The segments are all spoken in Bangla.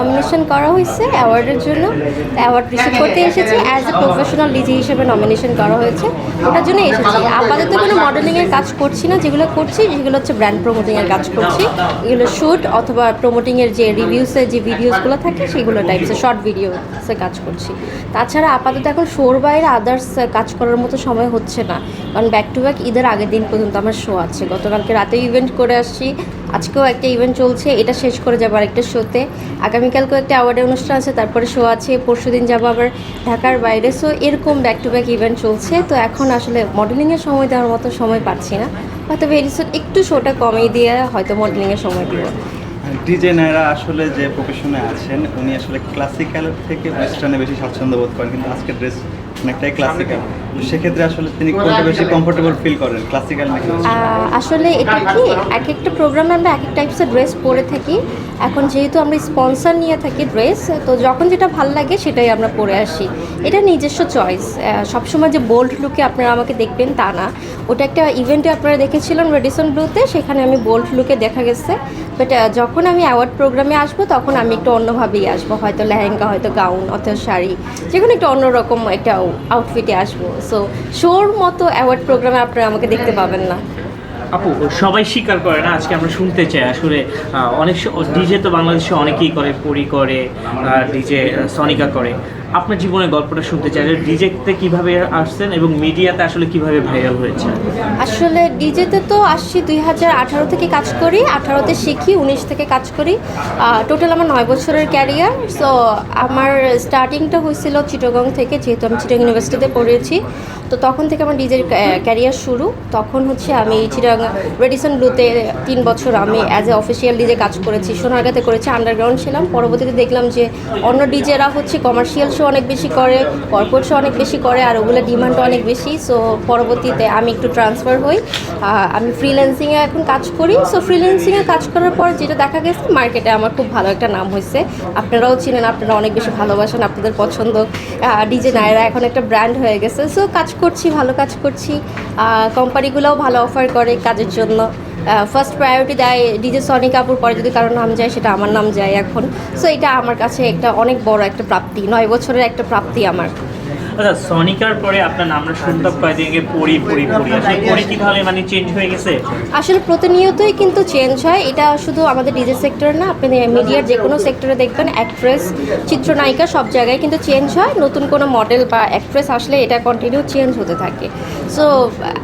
নমিনেশন করা হয়েছে অ্যাওয়ার্ডের জন্য। অ্যাওয়ার্ড রিসিভ করতে এসেছি, অ্যাজ এ প্রফেশনাল ডিজে হিসেবে নমিনেশন করা হয়েছে, ওটার জন্য এসেছি। আপাতত কোনো মডেলিংয়ের কাজ করছি না, যেগুলো করছি সেগুলো হচ্ছে ব্র্যান্ড প্রমোটিংয়ের কাজ করছি। এগুলো শ্যুট অথবা প্রমোটিংয়ের যে রিভিউসের যে ভিডিওসগুলো থাকে সেগুলো টাইপসের শর্ট ভিডিওসে কাজ করছি। তাছাড়া আপাতত এখন শোর বাইরে আদার্স কাজ করার মতো সময় হচ্ছে না, কারণ ব্যাক টু ব্যাক ঈদের আগের দিন পর্যন্ত আমার শো আছে। গতকালকে রাতে ইভেন্ট করে আসছি, আজকেও একটা ইভেন্ট চলছে, এটা শেষ করে যাবো আরেকটা শোতে। আগামীকালকেও একটা অ্যাওয়ার্ডের অনুষ্ঠান আছে, তারপরে শো আছে, পরশুদিন যাবো আবার ঢাকার বাইরে। সো এরকম ব্যাক টু ব্যাক ইভেন্ট চলছে। তো এখন আসলে মডেলিংয়ের সময় দেওয়ার মতো সময় পাচ্ছি না, হয়তো ভেরি সুন একটু শোটা কমিয়ে দিয়ে হয়তো মডেলিংয়ের সময় দিব। ডিজে নায়রা আসলে যে প্রফেশনে আছেন উনি আসলে ক্লাসিক্যাল থেকে ওয়েস্টার্নে বেশি স্বাচ্ছন্দ্য বোধ করেন, কিন্তু আজকের ড্রেস অনেকটাই ক্লাসিক্যাল। তো সেক্ষেত্রে আসলে তিনি কোনটা বেশি কমফোর্টেবল ফিল করেন, ক্লাসিক্যাল নাকি? আসলে এটা কি এক একটা প্রোগ্রামে আমরা এক এক টাইপসের ড্রেস পরে থাকি। এখন যেহেতু আমরা স্পন্সর নিয়ে থাকি ড্রেস, তো যখন যেটা ভালো লাগে সেটাই আমরা পরে আসি, এটা নিজস্ব চয়েস। সবসময় যে বোল্ড লুকে আপনারা আমাকে দেখবেন তা না। ওটা একটা ইভেন্টে আপনারা দেখেছিলেন রেডিসন ব্লুতে, সেখানে আমি বোল্ড লুকে দেখা গেছে। বাট যখন আমি অ্যাওয়ার্ড প্রোগ্রামে আসবো তখন আমি একটু অন্যভাবেই আসবো, হয়তো লেহেঙ্গা, হয়তো গাউন অথবা শাড়ি, যেকোনো একটা অন্যরকম একটা আউটফিটে আসবো। সো শোর মতো অ্যাওয়ার্ড প্রোগ্রামে আপনারা আমাকে দেখতে পাবেন না। আপু, সবাই স্বীকার করে না, আজকে আমরা শুনতে চাই আসলে অনেক ডিজে তো বাংলাদেশে অনেকেই করে, পরি করে, ডিজে সনিকা করে। আপনার জীবনের গল্পটা শুনতে চাই, ডিজেতে কিভাবে আসছেন এবং মিডিয়াতে আসলে কিভাবে ভাইরাল হয়েছে। আসলে ডিজেতে তো আসছি 2018 থেকে কাজ করি, 18তে শিখি, 19 থেকে কাজ করি। টোটাল আমার 9 বছরের ক্যারিয়ার। সো আমার স্টার্টিংটা হয়েছিল চিটাগং থেকে, যেহেতু আমি চিটাগং ইউনিভার্সিটিতে পড়েছি। তো তখন থেকে আমার ডিজের ক্যারিয়ার শুরু। তখন হচ্ছে আমি চিটাগং রেডিসন ব্লুতে 3 বছর আমি অ্যাজ এ অফিসিয়াল ডিজে কাজ করেছি, সোনারগাঁতে করেছি, আন্ডারগ্রাউন্ড ছিলাম। পরবর্তীতে দেখলাম যে অন্য ডিজেরা হচ্ছে কমার্শিয়াল শো অনেক বেশি করে, কর্পোরেট শো অনেক বেশি করে, আর ওগুলো ডিমান্ডও অনেক বেশি। সো পরবর্তীতে আমি একটু ট্রান্সফার হই, আমি ফ্রিল্যান্সিংয়ে এখন কাজ করি। সো ফ্রিল্যান্সিংয়ে কাজ করার পর যেটা দেখা গেছে, মার্কেটে আমার খুব ভালো একটা নাম হয়েছে। আপনারাও চিনেন, আপনারা অনেক বেশি ভালোবাসেন, আপনাদের পছন্দ। ডিজে নায়রা এখন একটা ব্র্যান্ড হয়ে গেছে। সো কাজ করছি, ভালো কাজ করছি। কোম্পানিগুলোও ভালো অফার করে কাজের জন্য। ফার্স্ট প্রায়োরিটি দেয় ডিজে সনিকা আপুর, পরে যদি কারোর নাম যায় সেটা আমার নাম যায় এখন। সো এটা আমার কাছে একটা অনেক বড় একটা প্রাপ্তি, 9 বছরের একটা প্রাপ্তি আমার। আচ্ছা, সনিকার পরে আপনার নামটা শুনতাম কয়েকদিন আগে পরি পরি পরি, আসলে পরি কি তাহলে মানে চেঞ্জ হয়ে গেছে? আসলে প্রতিনিয়তই কিন্তু চেঞ্জ হয়, এটা শুধু আমাদের ডিজে সেক্টরে না, আপনি মিডিয়ার যে কোনো সেক্টরে দেখবেন অ্যাক্ট্রেস, চিত্রনায়িকা সব জায়গায় কিন্তু চেঞ্জ হয়। নতুন কোনো মডেল বা অ্যাক্ট্রেস আসলে এটা কন্টিনিউ চেঞ্জ হতে থাকে। সো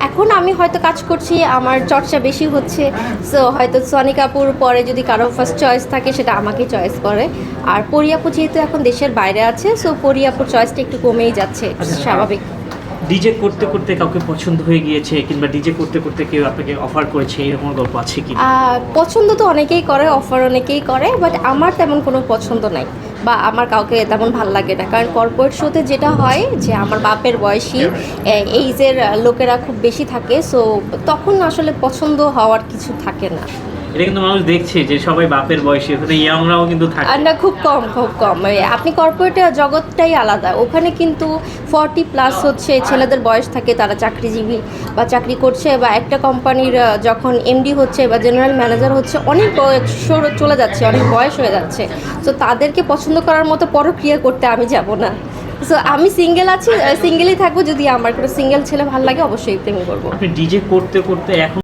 এখন আমি হয়তো কাজ করছি, আমার চর্চা বেশি হচ্ছে। সো হয়তো সনিকা আপুর পরে যদি কারো ফার্স্ট চয়েস থাকে সেটা আমাকেই চয়েস করে। আর পরি আপু যেহেতু এখন দেশের বাইরে আছে, সো পরি আপুর চয়েসটা একটু কমেই যাচ্ছে, স্বাভাবিক। ডিজে করতে করতে কাউকে পছন্দ হয়ে গিয়েছে, কিংবা ডিজে করতে করতে কেউ আপনাকে অফার করেছে, এরকম গল্প আছে কি? পছন্দ তো অনেকেই করে, অফার অনেকেই করে, বাট আমার তেমন কোনো পছন্দ নাই, বা আমার কাউকে তেমন ভালো লাগে না। কারণ কর্পোরেট শোতে যেটা হয় যে আমার বাপের বয়সী এইজের লোকেরা খুব বেশি থাকে। সো তখন আসলে পছন্দ হওয়ার কিছু থাকে না। এটা কিন্তু মানুষ দেখছে যে সবাই বাপের বয়সী, ওখানে ইয়াংরাও কিন্তু থাকে না, খুব কম, খুব কম। আপনি কর্পোরেট জগৎটাই আলাদা, ওখানে কিন্তু 40+ হচ্ছে ছেলেদের বয়স থাকে, তারা চাকরিজীবী বা চাকরি করছে, বা একটা কোম্পানির যখন এমডি হচ্ছে বা জেনারেল ম্যানেজার হচ্ছে, অনেক বয়স চলে যাচ্ছে, অনেক বয়স হয়ে যাচ্ছে। তো তাদেরকে পছন্দ করার মতো পরক্রিয়া করতে আমি যাব না। সো আমি সিঙ্গেল আছি, সিঙ্গেলই থাকবো। যদি আমার কোনো সিঙ্গেল ছেলে ভালো লাগে অবশ্যই প্রেম করবো। আপনি ডিজে করতে করতে এখন